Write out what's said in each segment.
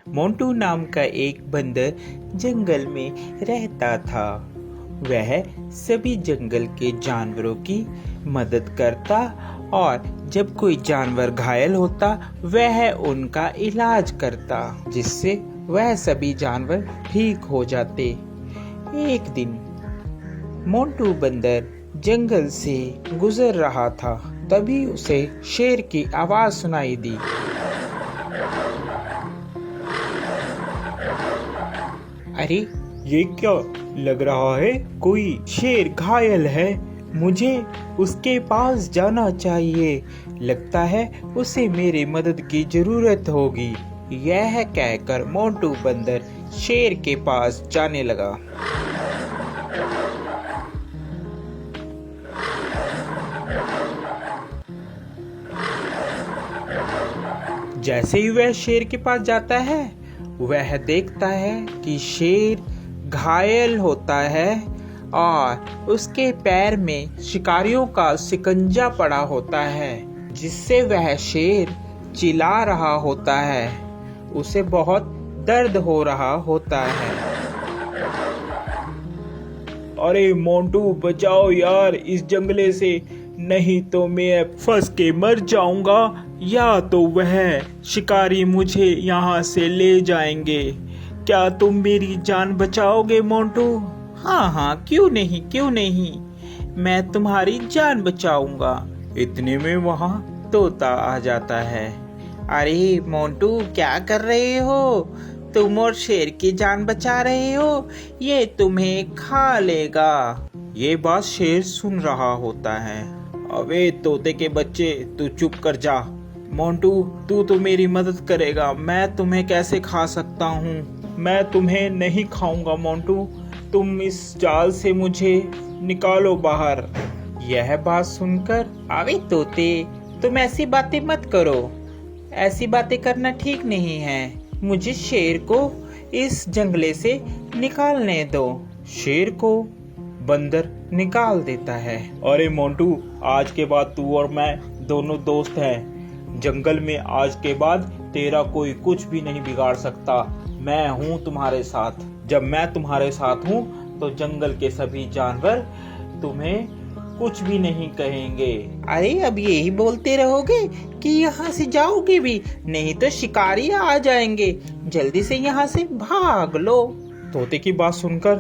मोंटू नाम का एक बंदर जंगल में रहता था। वह सभी जंगल के जानवरों की मदद करता और जब कोई जानवर घायल होता वह उनका इलाज करता, जिससे वह सभी जानवर ठीक हो जाते। एक दिन मोंटू बंदर जंगल से गुजर रहा था, तभी उसे शेर की आवाज सुनाई दी। अरे ये क्या लग रहा है, कोई शेर घायल है, मुझे उसके पास जाना चाहिए, लगता है उसे मेरी मदद की जरूरत होगी। यह कहकर मोंटू बंदर शेर के पास जाने लगा। जैसे ही वह शेर के पास जाता है वह देखता है कि शेर घायल होता है और उसके पैर में शिकारियों का शिकंजा पड़ा होता है, जिससे वह शेर चिल्ला रहा होता है। उसे बहुत दर्द हो रहा होता है। अरे मोंटू बचाओ यार इस जंगले से, नहीं तो मैं फंस के मर जाऊंगा या तो वह शिकारी मुझे यहाँ से ले जाएंगे। क्या तुम मेरी जान बचाओगे मोंटू? हाँ, क्यों नहीं, मैं तुम्हारी जान बचाऊंगा। इतने में वहाँ तोता आ जाता है। अरे मोंटू क्या कर रहे हो? तुम और शेर की जान बचा रहे हो, ये तुम्हें खा लेगा। ये बात शेर सुन रहा होता है। अबे तोते के बच्चे, तू चुप कर जा। मोंटू तू तो मेरी मदद करेगा, मैं तुम्हें कैसे खा सकता हूँ? मैं तुम्हें नहीं खाऊंगा मोंटू, तुम इस जाल से मुझे निकालो बाहर। यह बात सुनकर, अबे तोते तुम ऐसी बातें मत करो, ऐसी बातें करना ठीक नहीं है। मुझे शेर को इस जंगले से निकालने दो। शेर को बंदर निकाल देता है। अरे मोंटू, आज के बाद तू और मैं दोनों दोस्त हैं। जंगल में आज के बाद तेरा कोई कुछ भी नहीं बिगाड़ सकता। मैं हूँ तुम्हारे साथ। जब मैं तुम्हारे साथ हूँ तो जंगल के सभी जानवर तुम्हें कुछ भी नहीं कहेंगे। अरे अब यही बोलते रहोगे कि यहाँ से जाओगे भी, नहीं तो शिकारी आ जाएंगे, जल्दी से यहाँ से भाग लो। तोते की बात सुनकर,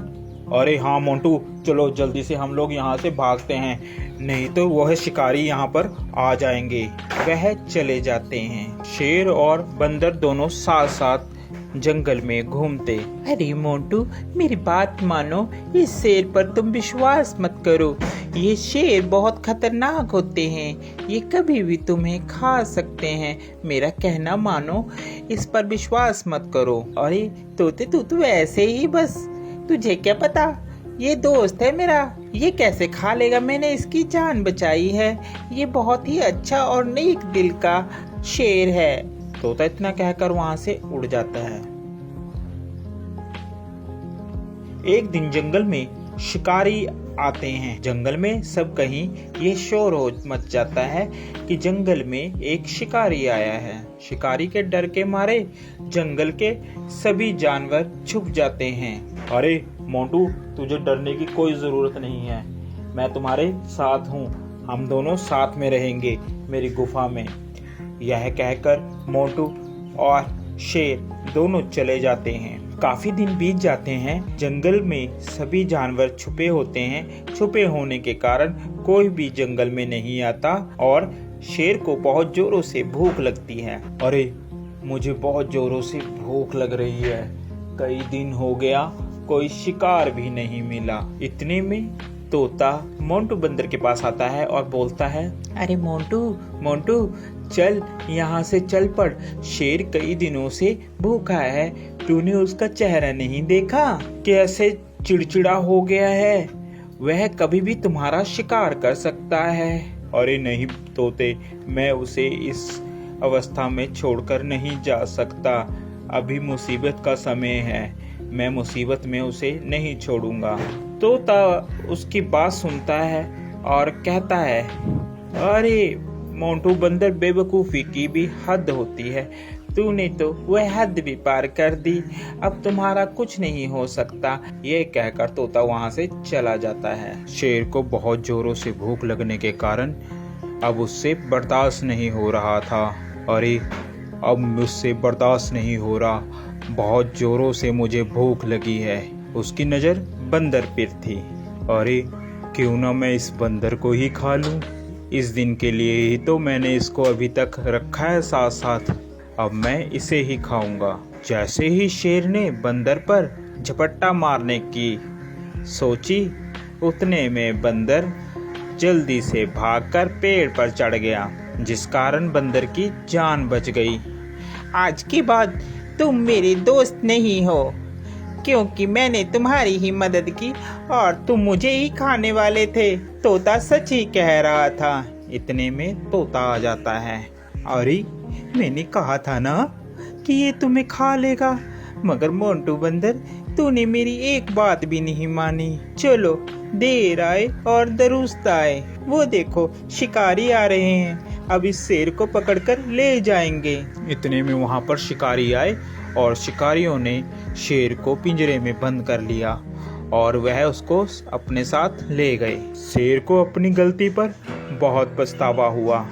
अरे हाँ मोंटू, चलो जल्दी से हम लोग यहाँ से भागते हैं, नहीं तो वह शिकारी यहाँ पर आ जाएंगे। वह चले जाते हैं। शेर और बंदर दोनों साथ साथ जंगल में घूमते। अरे मोंटू मेरी बात मानो, इस शेर पर तुम विश्वास मत करो, ये शेर बहुत खतरनाक होते हैं, ये कभी भी तुम्हें खा सकते हैं। मेरा कहना मानो, इस पर विश्वास मत करो। अरे तोते तू तो ऐसे ही बस, तुझे क्या पता, ये दोस्त है मेरा, ये कैसे खा लेगा, मैंने इसकी जान बचाई है, ये बहुत ही अच्छा और नेक दिल का शेर है। तोता इतना कहकर वहां से उड़ जाता है। एक दिन जंगल में शिकारी आते हैं। जंगल में सब कहीं ये शोर हो मच जाता है कि जंगल में एक शिकारी आया है। शिकारी के डर के मारे जंगल के सभी जानवर छुप जाते हैं। अरे मोंटू, तुझे डरने की कोई जरूरत नहीं है, मैं तुम्हारे साथ हूँ, हम दोनों साथ में रहेंगे मेरी गुफा में। यह कहकर मोंटू और शेर दोनों चले जाते हैं। काफी दिन बीत जाते हैं। जंगल में सभी जानवर छुपे होते हैं। छुपे होने के कारण कोई भी जंगल में नहीं आता और शेर को बहुत जोरों से भूख लगती है। अरे मुझे बहुत जोरों से भूख लग रही है, कई दिन हो गया कोई शिकार भी नहीं मिला। इतने में तोता मोंटू बंदर के पास आता है और बोलता है, अरे मोंटू चल यहाँ से चल पड़, शेर कई दिनों से भूखा है, तूने उसका चेहरा नहीं देखा, कैसे चिड़चिड़ा हो गया है, वह कभी भी तुम्हारा शिकार कर सकता है। अरे नहीं तोते, मैं उसे इस अवस्था में छोड़कर नहीं जा सकता, अभी मुसीबत का समय है, मैं मुसीबत में उसे नहीं छोड़ूंगा। तोता उसकी बात सुनता है और कहता है, अरे मोंटू बंदर, बेवकूफ़ी की भी हद होती है, तूने तो वह हद भी पार कर दी, अब तुम्हारा कुछ नहीं हो सकता। ये कहकर तोता वहाँ से चला जाता है। शेर को बहुत जोरों से भूख लगने के कारण अब उससे बर्दाश्त नहीं हो रहा था। अरे अब मुझसे बर्दाश्त नहीं हो रहा, बहुत जोरों से मुझे भूख लगी है। उसकी नज़र बंदर पर थी। अरे क्यों ना मैं इस बंदर को ही खा लूं। इस दिन के लिए ही तो मैंने इसको अभी तक रखा है साथ साथ, अब मैं इसे ही खाऊंगा। जैसे ही शेर ने बंदर पर झपट्टा मारने की सोची, उतने में बंदर जल्दी से भागकर पेड़ पर चढ़ गया, जिस कारण बंदर की जान बच गई। आज के बाद तुम मेरे दोस्त नहीं हो, क्योंकि मैंने तुम्हारी ही मदद की और तुम मुझे ही खाने वाले थे। तोता सच ही कह रहा था। इतने में तोता आ जाता है। अरे मैंने कहा था ना कि ये तुम्हें खा लेगा, मगर मोंटू बंदर तूने मेरी एक बात भी नहीं मानी। चलो देर आए और दुरुस्त आए, वो देखो शिकारी आ रहे हैं, अब इस शेर को पकड़कर ले जाएंगे। इतने में वहां पर शिकारी आए और शिकारियों ने शेर को पिंजरे में बंद कर लिया और वह उसको अपने साथ ले गए। शेर को अपनी गलती पर बहुत पछतावा हुआ।